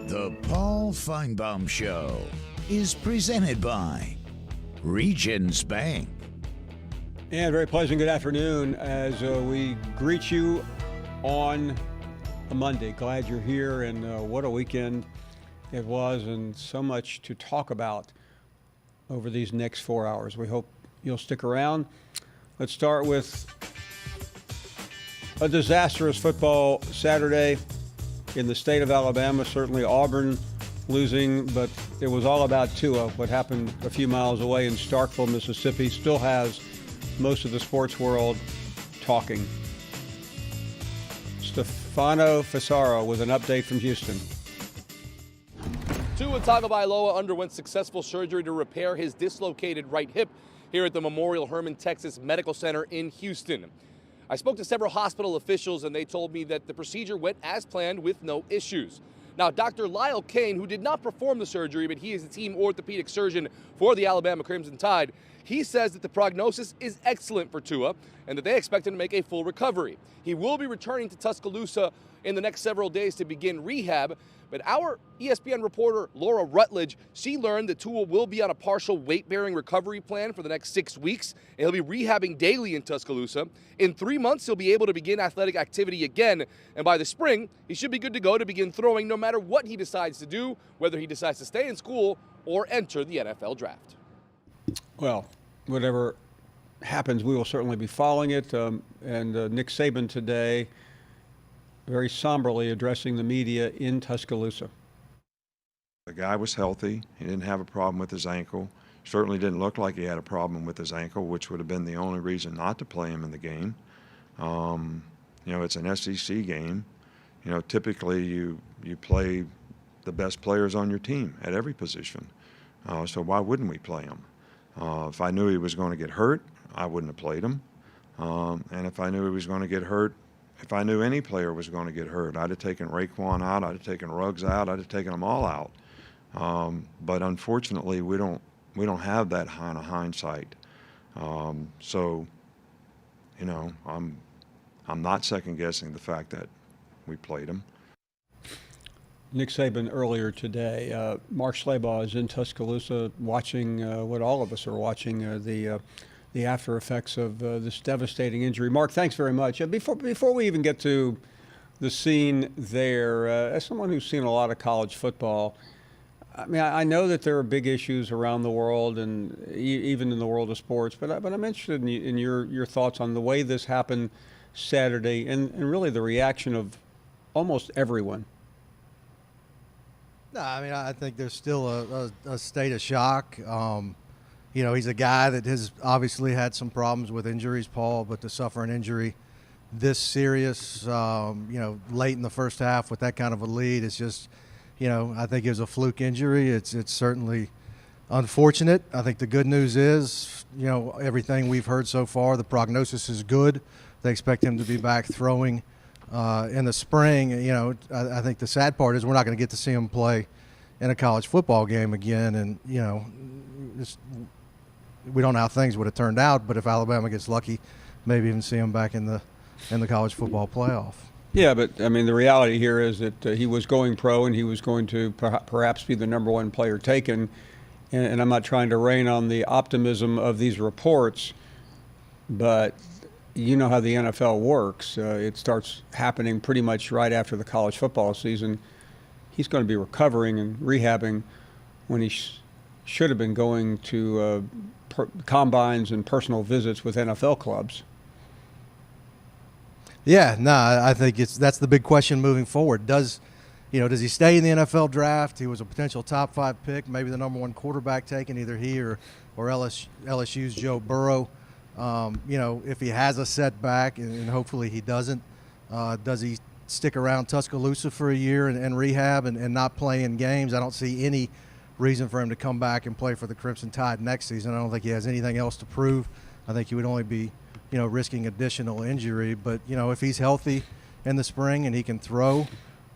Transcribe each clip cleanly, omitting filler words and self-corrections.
The Paul Finebaum Show is presented by Regions Bank. And very pleasant good afternoon as we greet you on a Monday. Glad you're here, and what a weekend it was, and so much to talk about over these next 4 hours. We hope you'll stick around. Let's start with a disastrous football Saturday in the state of Alabama. Certainly Auburn losing, but it was all about Tua. What happened a few miles away in Starkville, Mississippi, still has most of the sports world talking. Stefano Fasaro with an update from Houston. Tua Tagovailoa underwent successful surgery to repair his dislocated right hip here at the Memorial Hermann Texas Medical Center in Houston. I spoke to several hospital officials, and they told me that the procedure went as planned with no issues. Now, Dr. Lyle Kane, who did not perform the surgery, but he is the team orthopedic surgeon for the Alabama Crimson Tide, he says that the prognosis is excellent for Tua and that they expect him to make a full recovery. He will be returning to Tuscaloosa in the next several days to begin rehab, but our ESPN reporter Laura Rutledge, she learned that Tua will be on a partial weight-bearing recovery plan for the next 6 weeks, and he'll be rehabbing daily in Tuscaloosa. In 3 months, he'll be able to begin athletic activity again, and by the spring, he should be good to go to begin throwing no matter what he decides to do, whether he decides to stay in school or enter the NFL draft. Well, whatever happens, we will certainly be following it, and Nick Saban today very somberly addressing the media in Tuscaloosa. The guy was healthy. He didn't have a problem with his ankle. Certainly didn't look like he had a problem with his ankle, which would have been the only reason not to play him in the game. It's an SEC game. Typically you play the best players on your team at every position. So why wouldn't we play him? If I knew he was going to get hurt, I wouldn't have played him. And if I knew he was going to get hurt, if I knew any player was going to get hurt, I'd have taken Raekwon out, I'd have taken Ruggs out, I'd have taken them all out. But unfortunately, we don't have that kind of hindsight. I'm not second guessing the fact that we played him. Nick Saban earlier today. Mark Schlabach is in Tuscaloosa watching what all of us are watching, the after effects of this devastating injury. Mark, thanks very much. Before we even get to the scene there, as someone who's seen a lot of college football, I mean, I know that there are big issues around the world and even in the world of sports, but I'm interested in your thoughts on the way this happened Saturday and really the reaction of almost everyone. No, I mean, I think there's still a state of shock. He's a guy that has obviously had some problems with injuries, Paul, but to suffer an injury this serious, late in the first half with that kind of a lead, it's just, I think it was a fluke injury. It's certainly unfortunate. I think the good news is, everything we've heard so far, the prognosis is good. They expect him to be back throwing in the spring. I think the sad part is we're not going to get to see him play in a college football game again, and, we don't know how things would have turned out, but if Alabama gets lucky, maybe even see him back in the college football playoff. Yeah, but, I mean, the reality here is that he was going pro and he was going to perhaps be the number one player taken, and I'm not trying to rain on the optimism of these reports, but you know how the NFL works. It starts happening pretty much right after the college football season. He's going to be recovering and rehabbing when he should have been going to combines and personal visits with NFL clubs. Yeah, no, I think that's the big question moving forward. Does he stay in the NFL draft? He was a potential top 5 pick, maybe the number 1 quarterback taken, either he or LSU's Joe Burrow. If he has a setback, and hopefully he doesn't, does he stick around Tuscaloosa for a year and rehab and not play in games? I don't see any reason for him to come back and play for the Crimson Tide next season. I don't think he has anything else to prove. I think he would only be, risking additional injury. But, if he's healthy in the spring and he can throw,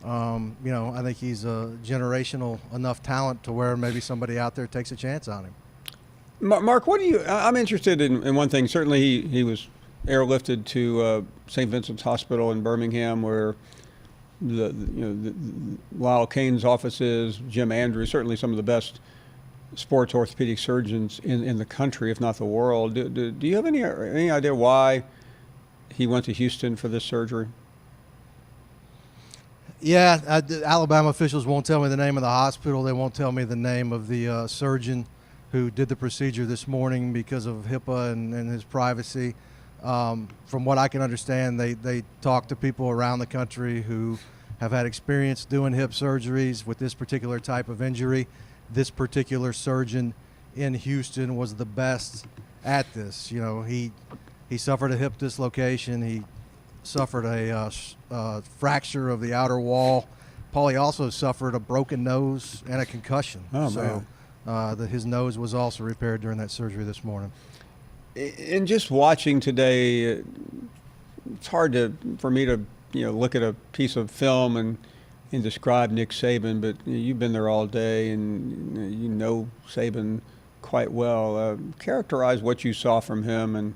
I think he's a generational enough talent to where maybe somebody out there takes a chance on him. Mark, I'm interested in one thing. Certainly he was airlifted to St. Vincent's Hospital in Birmingham, where Lyle Kane's offices, Jim Andrews, certainly some of the best sports orthopedic surgeons in the country, if not the world. Do you have any idea why he went to Houston for this surgery? Yeah, Alabama officials won't tell me the name of the hospital. They won't tell me the name of the surgeon who did the procedure this morning because of HIPAA and his privacy. From what I can understand, they talk to people around the country who have had experience doing hip surgeries with this particular type of injury. This particular surgeon in Houston was the best at this. You know, he suffered a hip dislocation. He suffered a fracture of the outer wall. Paulie also suffered a broken nose and a concussion. Oh, man. His nose was also repaired during that surgery this morning. In just watching today, it's hard for me to look at a piece of film and describe Nick Saban, but you've been there all day and you know Saban quite well. Characterize what you saw from him and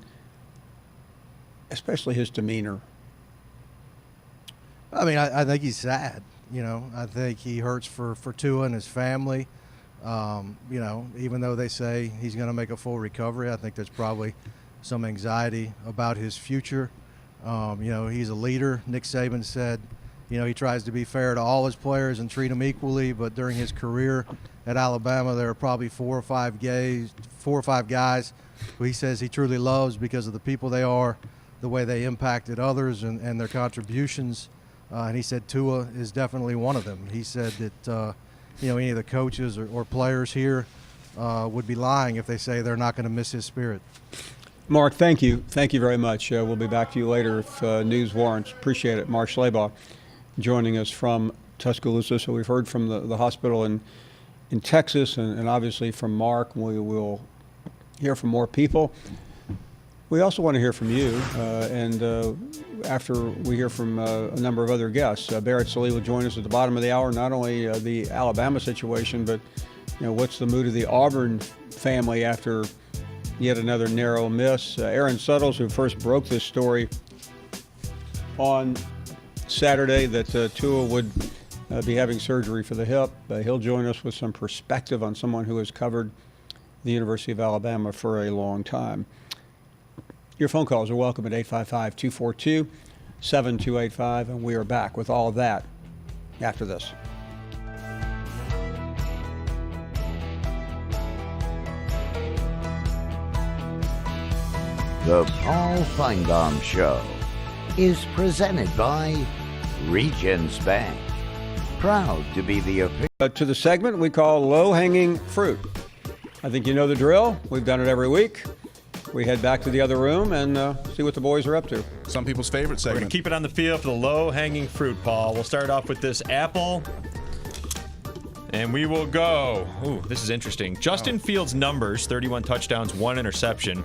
especially his demeanor. I mean, I think he's sad. I think he hurts for Tua and his family. Even though they say he's going to make a full recovery, I think there's probably some anxiety about his future. He's a leader. Nick Saban said, he tries to be fair to all his players and treat them equally, but during his career at Alabama, there are probably four or five guys who he says he truly loves because of the people they are, the way they impacted others and their contributions. And he said Tua is definitely one of them. He said that, any of the coaches or players here would be lying if they say they're not going to miss his spirit. Mark, thank you. Thank you very much. We'll be back to you later if news warrants. Appreciate it. Mark Schleybaugh joining us from Tuscaloosa. So we've heard from the hospital in Texas and obviously from Mark. We will hear from more people. We also want to hear from you, after we hear from a number of other guests. Barrett Sallee will join us at the bottom of the hour, not only the Alabama situation, but what's the mood of the Auburn family after yet another narrow miss. Aaron Suttles, who first broke this story on Saturday that Tua would be having surgery for the hip, he'll join us with some perspective on someone who has covered the University of Alabama for a long time. Your phone calls are welcome at 855-242-7285, and we are back with all of that after this. The Paul Finebaum Show is presented by Regions Bank. Proud to be the official. To the segment we call low-hanging fruit. I think you know the drill. We've done it every week. We head back to the other room and see what the boys are up to. Some people's favorite segment. We're going to keep it on the field for the low-hanging fruit, Paul. We'll start off with this apple, and we will go. Ooh, this is interesting. Justin Fields' numbers, 31 touchdowns, 1 interception,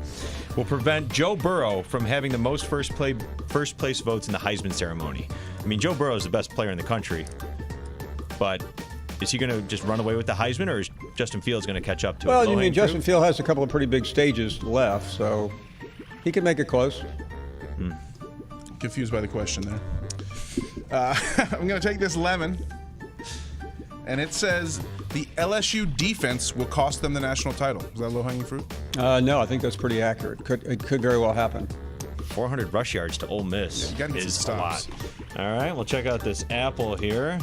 will prevent Joe Burrow from having the most first-place votes in the Heisman ceremony. I mean, Joe Burrow is the best player in the country, but is he going to just run away with the Heisman, or is Justin Fields going to catch up to him? Well, you mean Justin Fields has a couple of pretty big stages left, so he can make it close. Confused by the question there. I'm going to take this lemon, and it says the LSU defense will cost them the national title. Is that low-hanging fruit? No, I think that's pretty accurate. It could very well happen. 400 rush yards to Ole Miss is a lot. All right, we'll check out this apple here.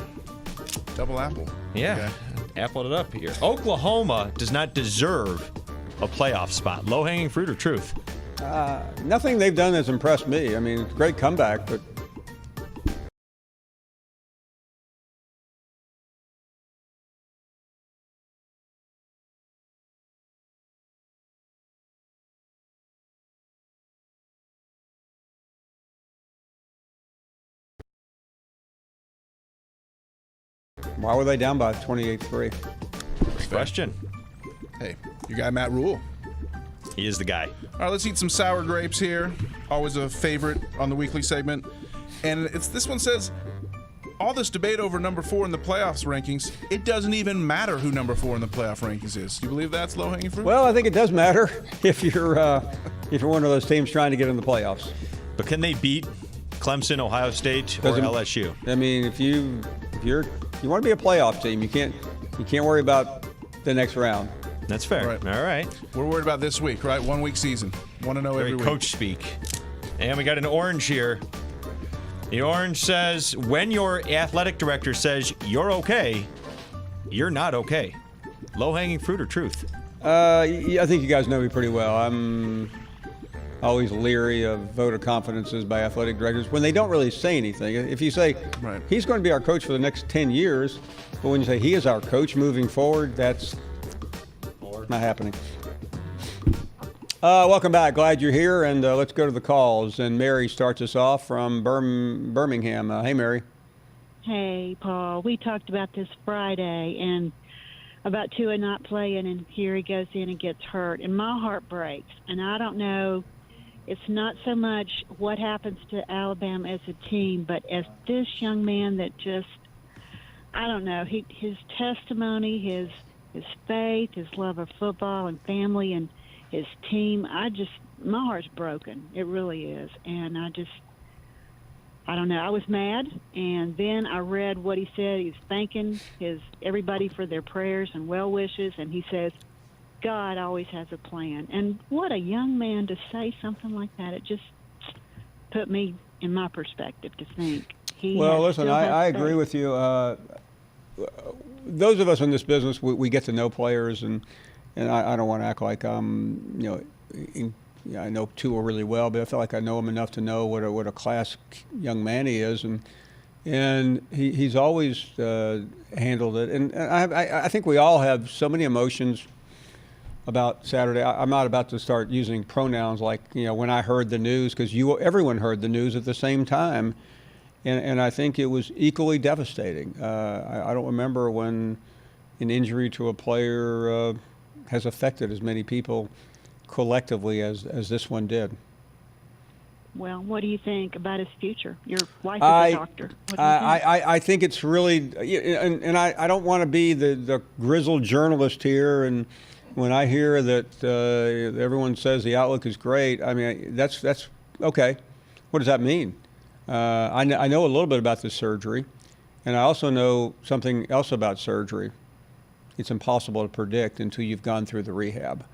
Double apple. Yeah, okay. Appled it up here. Oklahoma does not deserve a playoff spot. Low-hanging fruit or truth? Nothing they've done has impressed me. I mean, great comeback, but why were they down by 28-3? Question. Hey, your guy Matt Rule. He is the guy. All right, let's eat some sour grapes here. Always a favorite on the weekly segment. And this one says, all this debate over number 4 in the playoffs rankings, it doesn't even matter who number 4 in the playoff rankings is. Do you believe that's low-hanging fruit? Well, I think it does matter if you're one of those teams trying to get in the playoffs. But can they beat Clemson, Ohio State, or Doesn't- LSU. I mean, if you want to be a playoff team, you can't worry about the next round. That's fair. Right. All right. We're worried about this week, right? 1 week season. Want to know Very every week. coach speak. And we got an orange here. The orange says, when your athletic director says you're okay, you're not okay. Low-hanging fruit or truth? I think you guys know me pretty well. I'm always leery of vote of confidences by athletic directors when they don't really say anything. If you say, Right. he's going to be our coach for the next 10 years, but when you say he is our coach moving forward, that's not happening. Welcome back. Glad you're here, and let's go to the calls. And Mary starts us off from Birmingham. Hey, Mary. Hey, Paul. We talked about this Friday and about Tua not playing, and here he goes in and gets hurt. And my heart breaks. And I don't know, it's not so much what happens to Alabama as a team, but as this young man that just, I don't know, his testimony, his faith, his love of football and family and his team, my heart's broken. It really is. And I don't know. I was mad, and then I read what he said. He's thanking everybody for their prayers and well wishes, and he says, God always has a plan. And what a young man to say something like that. It just put me in my perspective to think. Well, listen, I agree with you. Those of us in this business, we get to know players, and I don't want to act like I know Tua really well, but I feel like I know him enough to know what a class young man he is, and he's always handled it. And I think we all have so many emotions about Saturday. I'm not about to start using pronouns like when I heard the news, because everyone heard the news at the same time, and I think it was equally devastating. I don't remember when an injury to a player has affected as many people collectively as this one did. Well, what do you think about his future? Your wife is a doctor. What do you think? I think it's really, and I don't want to be the grizzled journalist here, and when I hear that everyone says the outlook is great, I mean, that's okay. What does that mean? I know a little bit about this surgery, and I also know something else about surgery. It's impossible to predict until you've gone through the rehab.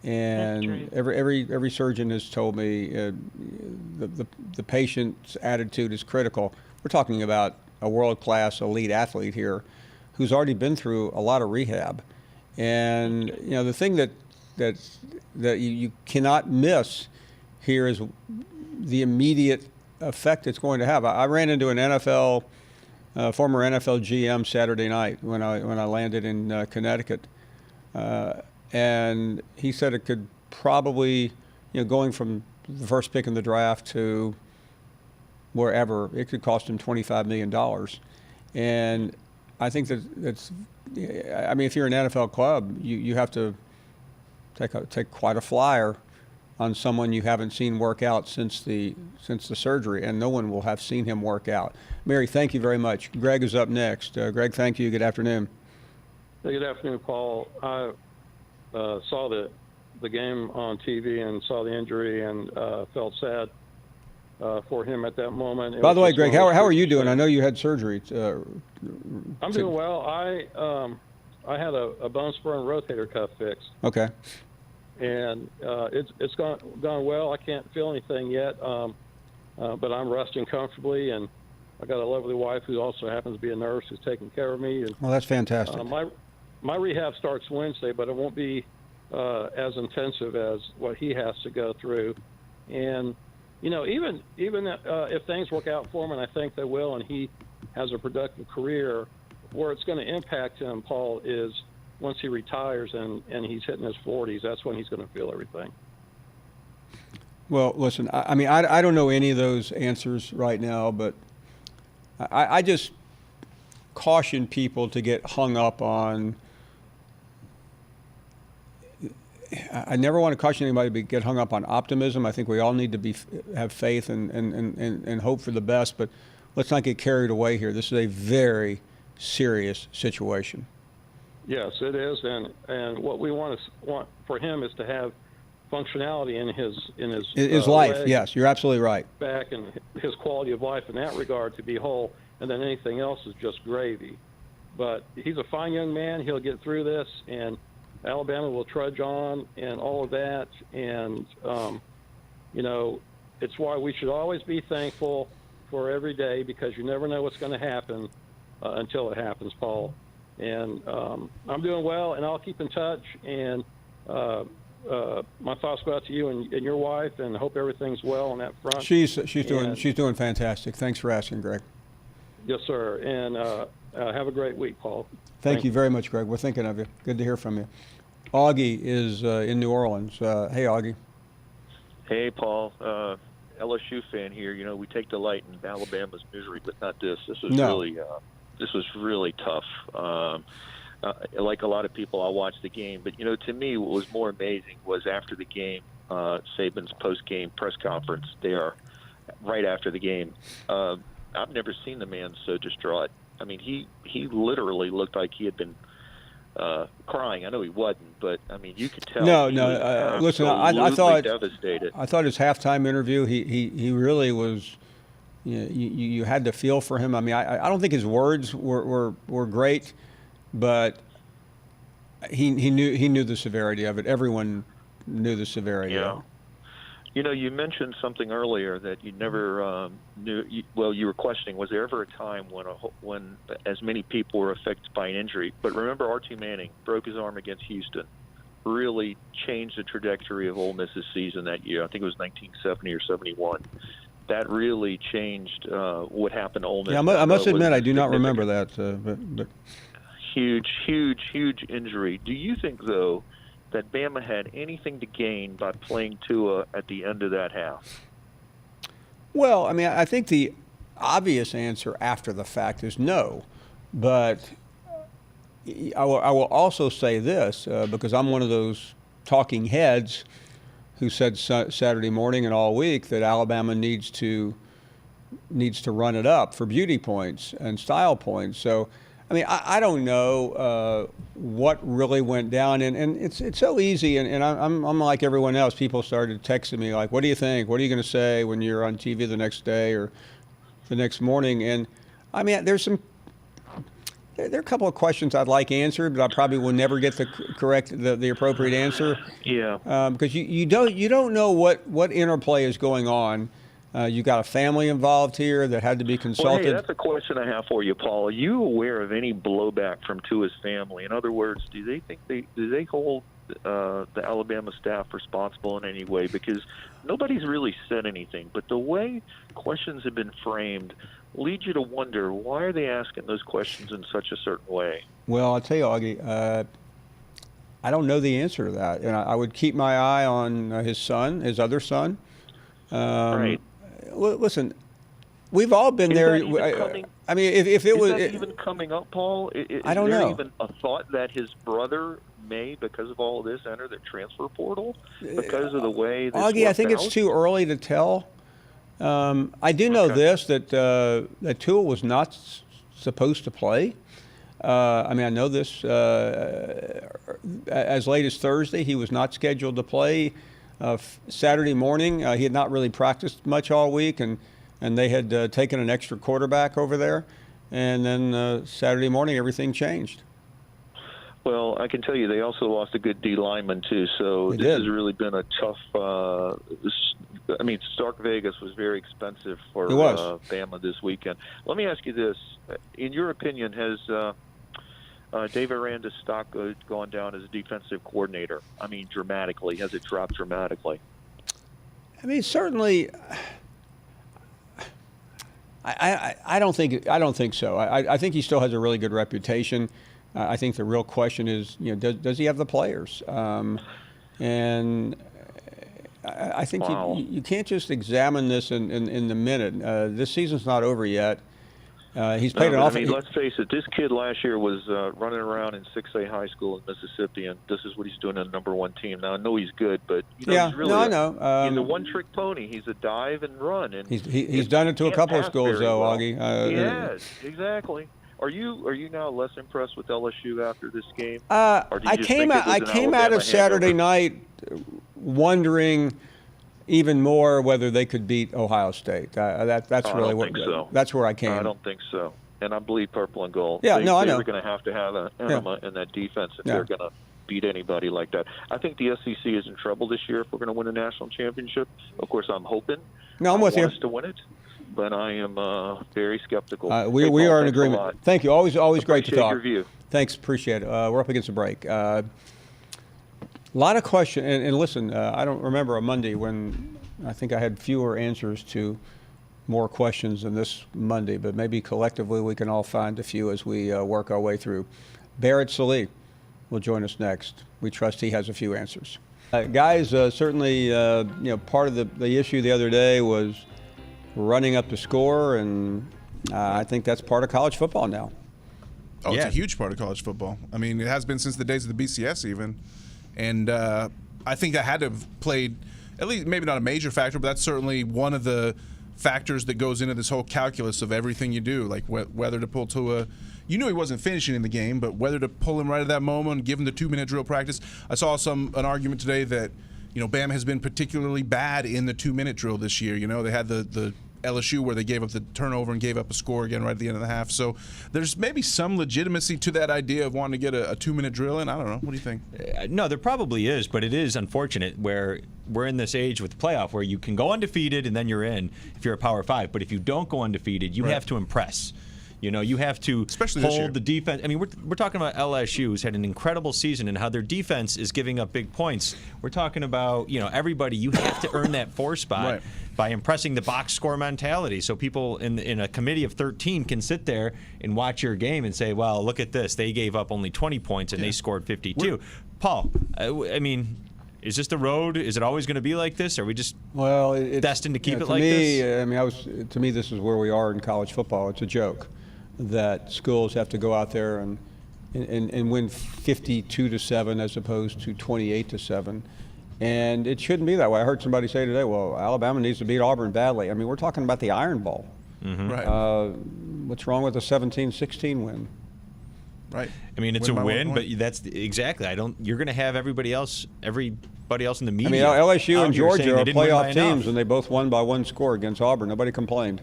And every surgeon has told me the patient's attitude is critical. We're talking about a world-class elite athlete here who's already been through a lot of rehab. And the thing that you cannot miss here is the immediate effect it's going to have. I ran into an former NFL GM Saturday night when I landed in Connecticut. And he said it could probably, going from the first pick in the draft to wherever, it could cost him $25 million. And I think that's, I mean, if you're an NFL club, you have to take quite a flyer on someone you haven't seen work out since the surgery, and no one will have seen him work out. Mary, thank you very much. Greg is up next. Greg, thank you. Good afternoon. Hey, good afternoon, Paul. I saw the game on TV and saw the injury and felt sad for him at that moment. By the way, Greg, how are you doing? I know you had surgery. I'm doing well. I had a bone spur and rotator cuff fixed. Okay. And it's gone well. I can't feel anything yet, but I'm resting comfortably, and I got a lovely wife who also happens to be a nurse who's taking care of me. And, well, that's fantastic. My rehab starts Wednesday, but it won't be as intensive as what he has to go through. And even if things work out for him, and I think they will, and he has a productive career, where it's going to impact him, Paul, is once he retires and he's hitting his 40s, that's when he's going to feel everything. Well, listen, I mean, I don't know any of those answers right now, but I just caution people to get hung up on. I never want to caution anybody to get hung up on optimism. I think we all need to have faith and hope for the best, but let's not get carried away here. This is a very serious situation. Yes, it is, and what we want for him is to have functionality in his life. leg, Yes, you're absolutely right. back, and his quality of life in that regard to be whole, and then anything else is just gravy. But he's a fine young man. He'll get through this, and Alabama will trudge on and all of that. And, it's why we should always be thankful for every day, because you never know what's going to happen until it happens, Paul. And I'm doing well, and I'll keep in touch. And my thoughts go out to you and your wife, and hope everything's well on that front. She's doing fantastic. Thanks for asking, Greg. Yes, sir. And have a great week, Paul. Thank you very much, Greg. We're thinking of you. Good to hear from you. Augie is in New Orleans. Hey, Augie. Hey, Paul. LSU fan here. We take delight in Alabama's misery, but not this. This was really tough. Like a lot of people, I watched the game, but to me, what was more amazing was after the game, Saban's post-game press conference there, right after the game. I've never seen the man so distraught. I mean, he literally looked like he had been crying. I know he wasn't, but I mean, you could tell. Listen, I thought devastated. I thought his halftime interview, he really was. You had to feel for him. I mean, I don't think his words were great, but he knew the severity of it. Everyone knew the severity of it. You mentioned something earlier that you never knew. You were questioning, was there ever a time when as many people were affected by an injury? But remember, Archie Manning broke his arm against Houston, really changed the trajectory of Ole Miss's season that year. I think it was 1970 or 71. That really changed what happened to Ole Miss. Yeah, I must admit, I do not remember that. But huge injury. Do you think, though, that Bama had anything to gain by playing Tua at the end of that half? Well, I mean, I think the obvious answer after the fact is no. But I will also say this, because I'm one of those talking heads who said Saturday morning and all week that Alabama needs to run it up for beauty points and style points. So, I mean, I don't know what really went down, and it's so easy. And I'm like everyone else. People started texting me like, "What do you think? What are you going to say when you're on TV the next day or the next morning?" And I mean, there are a couple of questions I'd like answered, but I probably will never get the appropriate answer. Yeah. Because you don't know what interplay is going on. You got a family involved here that had to be consulted. Well, hey, that's a question I have for you, Paul. Are you aware of any blowback from Tua's family? In other words, do they hold the Alabama staff responsible in any way? Because nobody's really said anything, but the way questions have been framed leads you to wonder, why are they asking those questions in such a certain way? Well, I'll tell you, Augie, I don't know the answer to that, and I would keep my eye on his other son. Right. Listen, we've all been there. I mean, if it was even coming up, Paul, I don't know. Even a thought that his brother may, because of all of this, enter the transfer portal because of the way this Augie, I think out? It's too early to tell. I do know this, that Tua was not supposed to play. I mean, I know this. As late as Thursday, he was not scheduled to play. Saturday morning, he had not really practiced much all week, and they had taken an extra quarterback over there. And then Saturday morning, everything changed. Well, I can tell you they also lost a good D lineman, too. So this has really been a tough I mean, Stark Vegas was very expensive for Bama this weekend. Let me ask you this. In your opinion, has Dave Aranda's stock gone down as a defensive coordinator? I mean, dramatically. Has it dropped dramatically? I mean, certainly. I don't think so. I think he still has a really good reputation. I think the real question is, does he have the players? And I think you can't just examine this in the minute. This season's not over yet. He's played an awful. I mean, let's face it. This kid last year was running around in 6A high school in Mississippi, and this is what he's doing on the number 1 team. Now I know he's good, but he's really I know. He's a one-trick pony. He's a dive and run, and he's done it to a couple of schools, though, Augie. Yes, exactly. Are you now less impressed with LSU after this game? I came out of Saturday night wondering even more whether they could beat Ohio State. That's really what. So. That's where I came. I don't think so. And I believe purple and gold. Yeah, I know. They're going to have an enema in that defense if they're going to beat anybody like that. I think the SEC is in trouble this year if we're going to win a national championship. Of course, I'm hoping. No, I'm with you. I want us to win it, but I am very skeptical. We are in agreement. Thank you. Always great to talk. Your view. Thanks. Appreciate it. We're up against the break. A lot of questions. And listen, I don't remember a Monday when I think I had fewer answers to more questions than this Monday, but maybe collectively we can all find a few as we work our way through. Barrett Sallee will join us next. We trust he has a few answers. Guys, certainly, part of the issue the other day was running up the score, and I think that's part of college football now. Oh, it's a huge part of college football. I mean, it has been since the days of the BCS even. And I think that had to have played, at least maybe not a major factor, but that's certainly one of the factors that goes into this whole calculus of everything you do, like whether to pull Tua. You knew he wasn't finishing in the game, but whether to pull him right at that moment and give him the 2-minute drill practice. I saw an argument today that, Bama has been particularly bad in the 2-minute drill this year. They had the LSU where they gave up the turnover and gave up a score again right at the end of the half. So there's maybe some legitimacy to that idea of wanting to get a 2-minute drill in. I don't know. What do you think? No, there probably is, but it is unfortunate where we're in this age with the playoff where you can go undefeated and then you're in if you're a Power 5. But if you don't go undefeated, you have to impress. You have to hold the defense. I mean, we're talking about LSU, who's had an incredible season, and how their defense is giving up big points. We're talking about, everybody. You have to earn that 4 spot by impressing the box score mentality. So people in a committee of 13 can sit there and watch your game and say, well, look at this. They gave up only 20 points, and they scored 52. Paul, I mean, is this the road? Is it always going to be like this? Are we just destined to keep it like this? I mean, to me, this is where we are in college football. It's a joke that schools have to go out there and win 52-7 as opposed to 28-7, and it shouldn't be that way. I heard somebody say today, "Well, Alabama needs to beat Auburn badly." I mean, we're talking about the Iron Bowl. Mm-hmm. Right. What's wrong with a 17-16 win? Right. I mean, it's a win, but that's exactly. You're going to have everybody else in the media. I mean, LSU and Georgia are playoff teams, enough. and they both won by 1 score against Auburn. Nobody complained.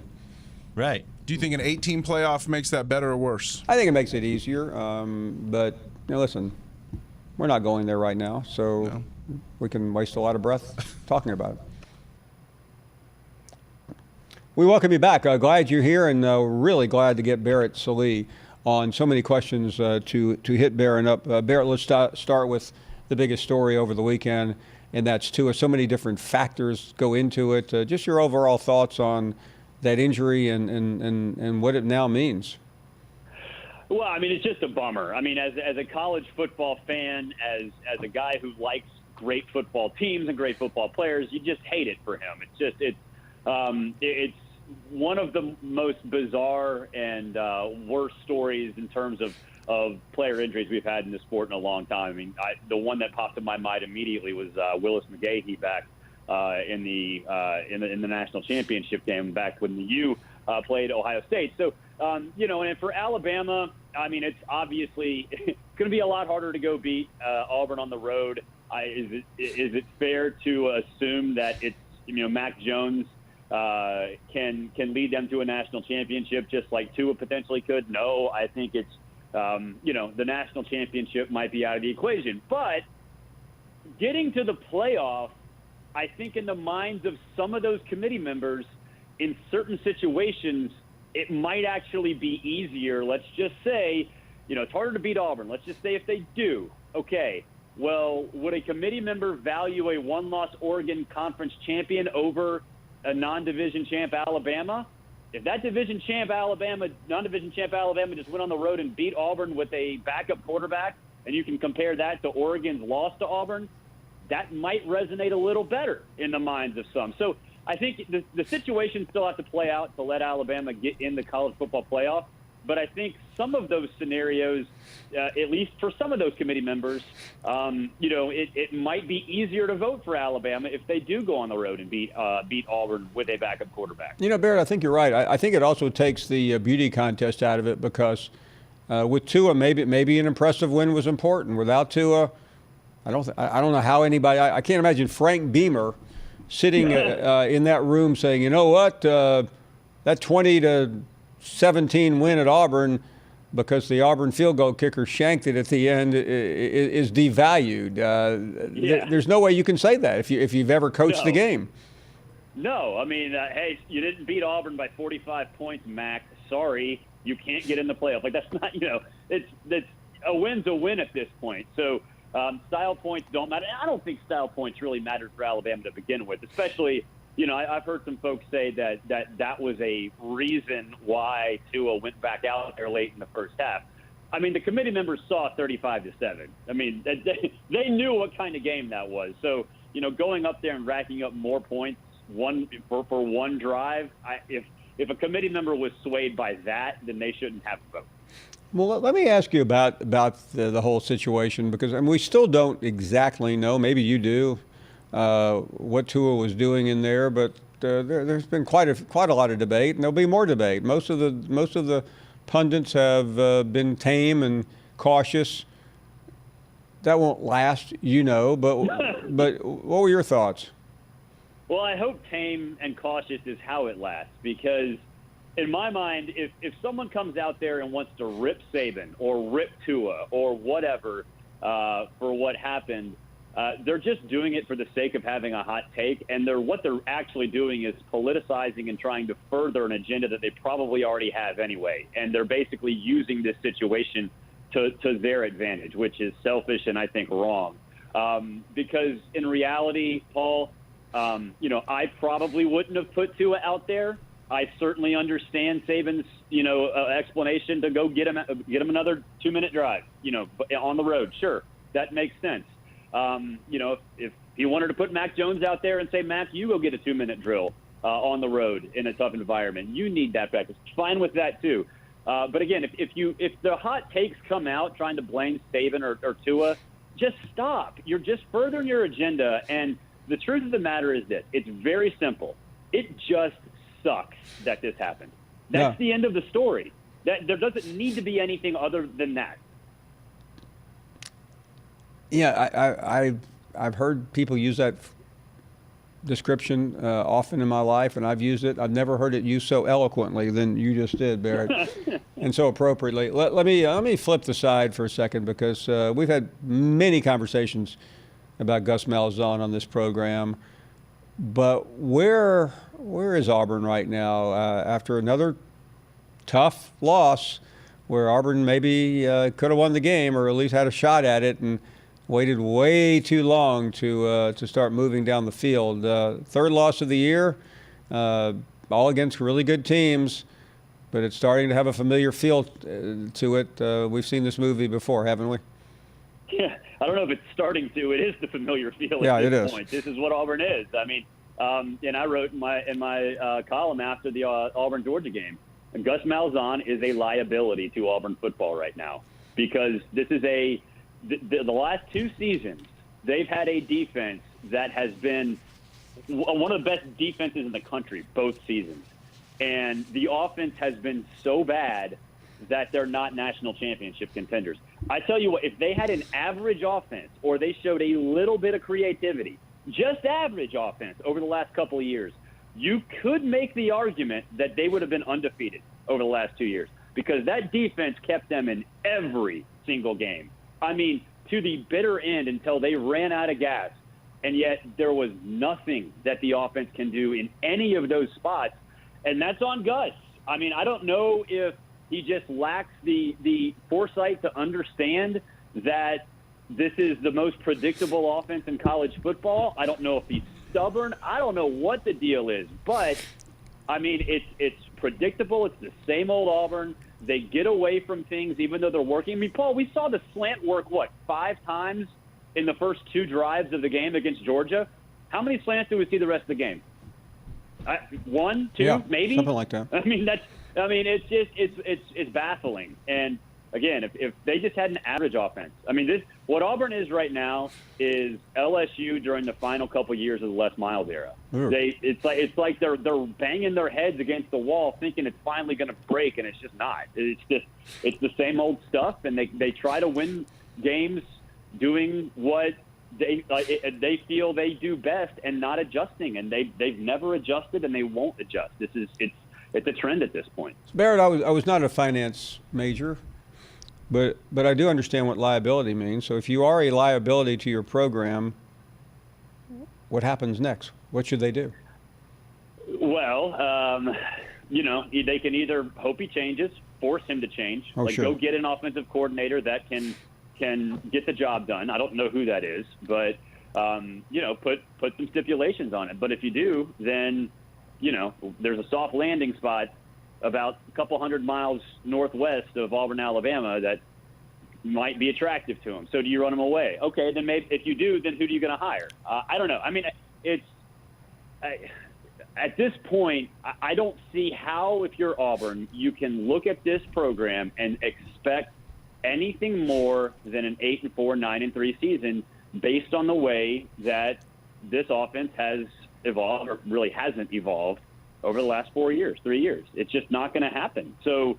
Right. Do you think an 8-team playoff makes that better or worse? I think it makes it easier, but listen, we're not going there right now, so we can waste a lot of breath talking about it. We welcome you back. Glad you're here, and really glad to get Barrett Sallee on. So many questions to hit Barrett up. Barrett, let's start with the biggest story over the weekend, and that's Tua. So many different factors go into it. Just your overall thoughts on that injury and what it now means. Well, I mean, it's just a bummer. I mean, as a college football fan, as a guy who likes great football teams and great football players, you just hate it for him. It's one of the most bizarre and worst stories in terms of player injuries we've had in the sport in a long time. I mean, the one that popped in my mind immediately was Willis McGahee back in the national championship game back when the U played Ohio State. So, and for Alabama, I mean, it's obviously going to be a lot harder to go beat Auburn on the road. Is it fair to assume that it's Mac Jones can lead them to a national championship just like Tua potentially could? No, I think it's the national championship might be out of the equation, but getting to the playoff, I think in the minds of some of those committee members, in certain situations, it might actually be easier. Let's just say, it's harder to beat Auburn. Let's just say if they do, okay, well, would a committee member value a one-loss Oregon Conference champion over a non-division champ Alabama? If that non-division champ Alabama just went on the road and beat Auburn with a backup quarterback, and you can compare that to Oregon's loss to Auburn, that might resonate a little better in the minds of some. So I think the situation still has to play out to let Alabama get in the college football playoff. But I think some of those scenarios, at least for some of those committee members, it might be easier to vote for Alabama if they do go on the road and beat Auburn with a backup quarterback. Barrett, I think you're right. I think it also takes the beauty contest out of it because with Tua, maybe an impressive win was important. Without Tua, I don't know how anybody. I can't imagine Frank Beamer sitting in that room saying, you know what, that 20-17 win at Auburn, because the Auburn field goal kicker shanked it at the end, is devalued. There's no way you can say that if you've ever coached the game. No, I mean, hey, you didn't beat Auburn by 45 points, Mac. Sorry, you can't get in the playoff. Like, that's not, it's a win's a win at this point. So style points don't matter. I don't think style points really mattered for Alabama to begin with, especially, I've heard some folks say that was a reason why Tua went back out there late in the first half. I mean, the committee members saw 35-7. I mean, they knew what kind of game that was. So, going up there and racking up more points for one drive, if a committee member was swayed by that, then they shouldn't have a vote. Well, let me ask you about the whole situation, because we still don't exactly know. Maybe you do. What Tua was doing in there, but there's been quite a lot of debate, and there'll be more debate. Most of the pundits have been tame and cautious. That won't last, but what were your thoughts? Well, I hope tame and cautious is how it lasts, because in my mind, if someone comes out there and wants to rip Saban or rip Tua or whatever for what happened, they're just doing it for the sake of having a hot take, and what they're actually doing is politicizing and trying to further an agenda that they probably already have anyway. And they're basically using this situation to their advantage, which is selfish and I think wrong. Because in reality, Paul, I probably wouldn't have put Tua out there. I certainly understand Saban's, explanation to go get him another 2-minute drive, on the road. Sure, that makes sense. If he wanted to put Mac Jones out there and say, Mac, you go get a 2-minute drill on the road in a tough environment, you need that practice. Fine with that too. But again, if the hot takes come out trying to blame Saban or Tua, just stop. You're just furthering your agenda. And the truth of the matter is this: it's very simple. It just sucks that this happened. That's the end of the story. That there doesn't need to be anything other than that. Yeah, I've heard people use that description often in my life, and I've used it. I've never heard it used so eloquently than you just did, Barrett, and so appropriately. Let me flip the side for a second, because we've had many conversations about Gus Malzahn on this program, but where is Auburn right now after another tough loss, where Auburn maybe could have won the game or at least had a shot at it, and waited way too long to start moving down the field. Third loss of the year, all against really good teams, but it's starting to have a familiar feel to it. We've seen this movie before, haven't we? Yeah, I don't know if it's starting to. It is the familiar feel at this point. This is what Auburn is. I mean, and I wrote in my column after the Auburn-Georgia game, Gus Malzahn is a liability to Auburn football right now, because this is the last two seasons, they've had a defense that has been one of the best defenses in the country both seasons. And the offense has been so bad that they're not national championship contenders. I tell you what, if they had an average offense, or they showed a little bit of creativity, just average offense over the last couple of years, you could make the argument that they would have been undefeated over the last 2 years, because that defense kept them in every single game. I mean, to the bitter end, until they ran out of gas. And yet there was nothing that the offense can do in any of those spots. And that's on Gus. I mean, I don't know if he just lacks the foresight to understand that this is the most predictable offense in college football. I don't know if he's stubborn. I don't know what the deal is. But, I mean, it's predictable. It's the same old Auburn. They get away from things even though they're working. I mean, Paul, we saw the slant work, 5 times in the first 2 drives of the game against Georgia? How many slants do we see the rest of the game? 1, 2, maybe? Something like that. It's just it's baffling. And again, if they just had an average offense, I mean, what Auburn is right now is LSU during the final couple years of the Les Miles era. It's like they're banging their heads against the wall, thinking it's finally going to break, and it's just not. It's the same old stuff, and they try to win games doing what they feel they do best and not adjusting, and they've never adjusted and they won't adjust. It's a trend at this point. Barrett, I was not a finance major, but I do understand what liability means. So if you are a liability to your program, what happens next? What should they do? Well, they can either hope he changes, force him to change, go get an offensive coordinator that can get the job done. I don't know who that is, but put some stipulations on it. But if you do, then there's a soft landing spot about a couple hundred miles northwest of Auburn, Alabama, that might be attractive to him. So do you run him away? Okay, then maybe if you do, then who are you going to hire? I don't know. I mean, at this point, I don't see how, if you're Auburn, you can look at this program and expect anything more than an 8-4, 9-3 season based on the way that this offense has evolved, or really hasn't evolved, over the last 3 years. It's just not going to happen. So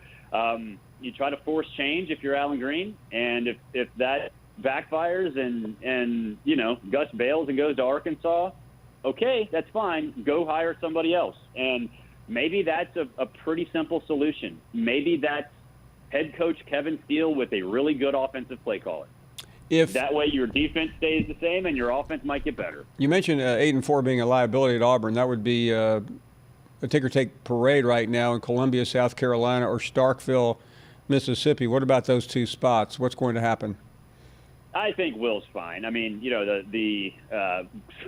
you try to force change if you're Alan Green, and if that backfires and Gus bails and goes to Arkansas, okay, that's fine. Go hire somebody else. And maybe that's a pretty simple solution. Maybe that's head coach Kevin Steele with a really good offensive play caller. If that way your defense stays the same and your offense might get better. You mentioned 8-4 being a liability at Auburn. That would be a ticker-take parade right now in Columbia, South Carolina, or Starkville, Mississippi. What about those two spots? What's going to happen? I think Will's fine. I mean, the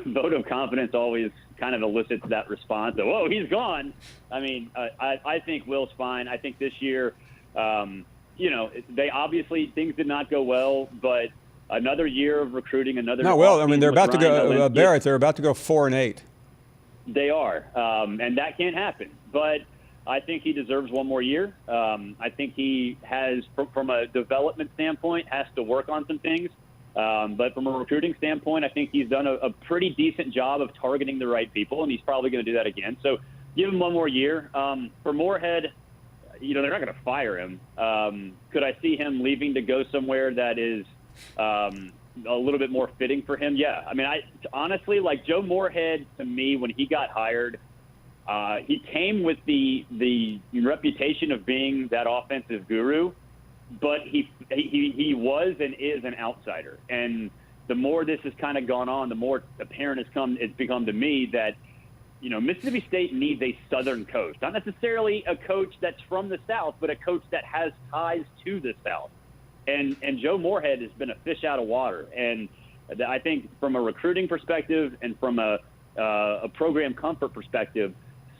vote of confidence always kind of elicits that response of, whoa, he's gone. I mean, I think Will's fine. I think this year, they obviously, things did not go well, but another year of recruiting, another. No, well, I mean, they're about to go, Barrett, they're about to go 4-8. They are, and that can't happen. But I think he deserves one more year. I think he has, from a development standpoint, has to work on some things. But from a recruiting standpoint, I think he's done a pretty decent job of targeting the right people, and he's probably going to do that again. So give him one more year. For Moorhead, they're not going to fire him. Could I see him leaving to go somewhere that is a little bit more fitting for him? Yeah. I mean, honestly, like Joe Moorhead, to me, when he got hired, he came with the reputation of being that offensive guru, but he was and is an outsider. And the more this has kind of gone on, the more apparent it's become to me that Mississippi State needs a Southern coach, not necessarily a coach that's from the South, but a coach that has ties to the South. And Joe Moorhead has been a fish out of water. And I think from a recruiting perspective and from a program comfort perspective,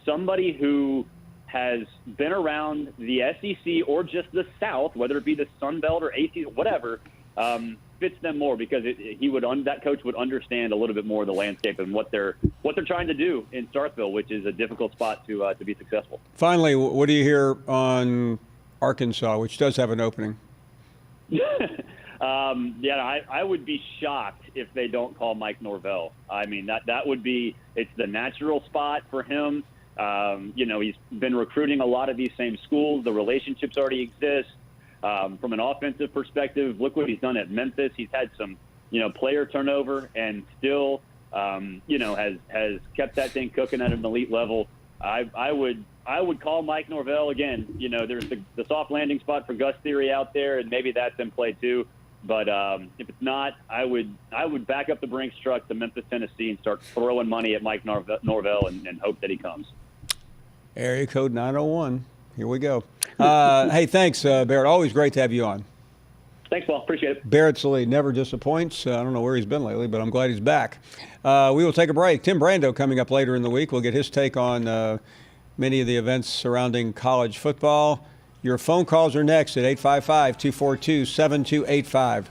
somebody who has been around the SEC or just the South, whether it be the Sun Belt or ACC, whatever, fits them more, because that coach would understand a little bit more of the landscape and what they're trying to do in Starkville, which is a difficult spot to be successful. Finally, what do you hear on Arkansas, which does have an opening? I would be shocked if they don't call Mike Norvell. I mean, that would be – it's the natural spot for him. He's been recruiting a lot of these same schools. The relationships already exist. From an offensive perspective, look what he's done at Memphis. He's had some, player turnover and still, has kept that thing cooking at an elite level. I would call Mike Norvell again. There's the soft landing spot for Gus Theory out there, and maybe that's in play too. But if it's not, I would back up the Brinks truck to Memphis, Tennessee, and start throwing money at Mike Norvell and hope that he comes. Area code 901. Here we go. Hey, thanks, Barrett. Always great to have you on. Thanks, Paul. Appreciate it. Barrett Sallee never disappoints. I don't know where he's been lately, but I'm glad he's back. We will take a break. Tim Brando coming up later in the week. We'll get his take on many of the events surrounding college football. Your phone calls are next at 855-242-7285.